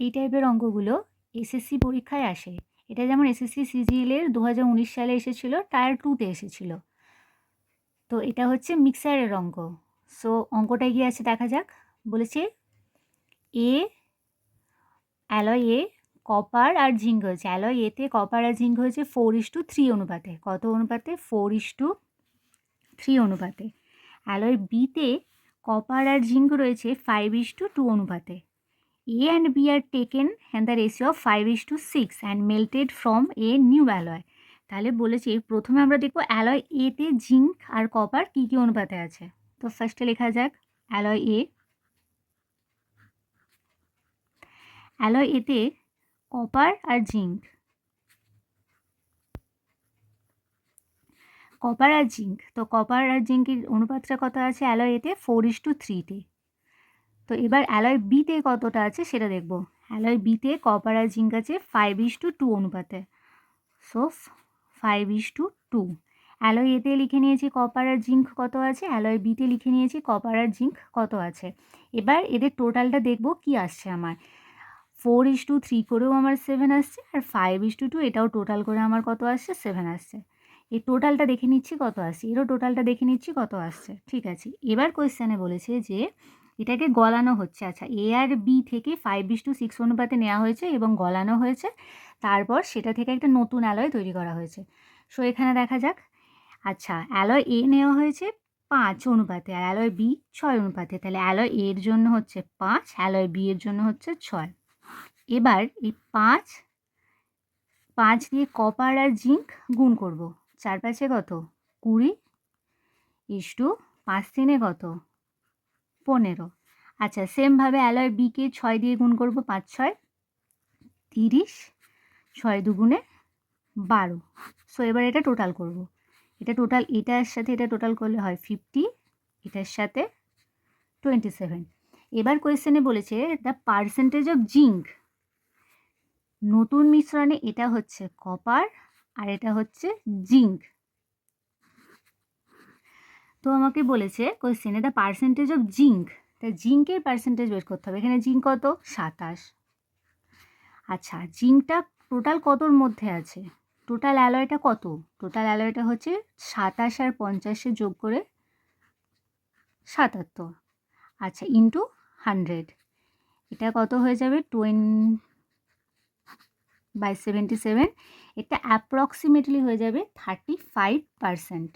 এই টাইপের অঙ্কগুলো এসএসসি পরীক্ষায় আসে। এটা যেমন এসএসসি সিজিএলের 2019 সালে এসেছিল, টায়ার 2-তে এসেছিল। তো এটা হচ্ছে মিক্সারের অঙ্ক। সো অঙ্কটা গিয়ে আছে দেখা যাক। বলেছে এ অ্যালয় এ কপার আর জিঙ্ক হয়েছে। অ্যালয় এতে কপার আর জিঙ্ক হয়েছে 4:3 অনুপাতে। কত অনুপাতে? 4:3 অনুপাতে। অ্যালয় বিতে কপার আর জিঙ্ক রয়েছে 5:2 অনুপাতে। A and B are taken and the ratio of 5:6 and melted from a new alloy. তাহলে বলেছে প্রথমে আমরা দেখবো অ্যালয় এতে জিঙ্ক আর কপার কী কী অনুপাতে আছে। তো ফার্স্টে লেখা যাক অ্যালয় এ। অ্যালয় এতে কপার আর জিঙ্ক, কপার আর জিঙ্ক। তো কপার আর জিঙ্কের অনুপাতটা কত আছে অ্যালয় এতে? 4:3-তে। তো এবার অ্যালয় বিতে কতটা আছে সেটা দেখব। অ্যালয় বিতে কপার আর জিঙ্ক আছে 5:2 অনুপাতে। সো 5:2। অ্যালয় এতে লিখে নিয়েছি কপার আর জিঙ্ক কত আছে, অ্যালয় বিতে লিখে নিয়েছি কপার আর জিঙ্ক কত আছে। এবার এদের টোটালটা দেখব কি আসছে আমার। 4:3 করেও আমার 7 আসছে, আর 5:2 এটাও টোটাল করে আমার কত আসছে? 7 আসছে। এই টোটালটা দেখে নিচ্ছি কত আসছে, এরও টোটালটা দেখে নিচ্ছি কত আসছে। ঠিক আছে, এবার কোয়েশ্চেনে বলেছে যে এটাকে গলানো হচ্ছে। আচ্ছা, এ আর বি থেকে 5:6 অনুপাতে নেওয়া হয়েছে এবং গলানো হয়েছে, তারপর সেটা থেকে একটা নতুন অ্যালয় তৈরি করা হয়েছে। সো এখানে দেখা যাক। আচ্ছা, অ্যালয় এ নেওয়া হয়েছে 5 অনুপাতে আর অ্যালয় বি 6 অনুপাতে। তাহলে অ্যালয় এর জন্য হচ্ছে 5, অ্যালয় বি এর জন্য হচ্ছে 6। এবার এই 5 দিয়ে কপার আর জিঙ্ক গুণ করব। 4×5 কত? 20 ইস্টু 5×3 কত? 15। আচ্ছা, সেমভাবে অ্যালয় বিকে 6 দিয়ে গুণ করব। 5×6 30, 6×2 12। সো এবার এটা টোটাল করব। এটা টোটাল, এটার সাথে এটা টোটাল করলে হয় 50, এটার সাথে 27। এবার কোয়েশ্চেনে বলেছে দ্য পার্সেন্টেজ অফ জিঙ্ক। নতুন মিশ্রণে এটা হচ্ছে কপার আর এটা হচ্ছে জিঙ্ক। তো আমাকে বলেছে কোয়েশ্চেনে দ্য পার্সেন্টেজ অফ জিঙ্ক। তা জিঙ্কের পার্সেন্টেজ বের করতে হবে। এখানে জিঙ্ক কত? 27। আচ্ছা, জিঙ্কটা টোটাল কতর মধ্যে আছে? টোটাল অ্যালয়টা কত? টোটাল অ্যালয়টা হচ্ছে 27 আর 50 যোগ করে 77। আচ্ছা, ইন্টু 100। এটা কত হয়ে যাবে? 20/77। এটা অ্যাপ্রক্সিমেটলি হয়ে যাবে 35%।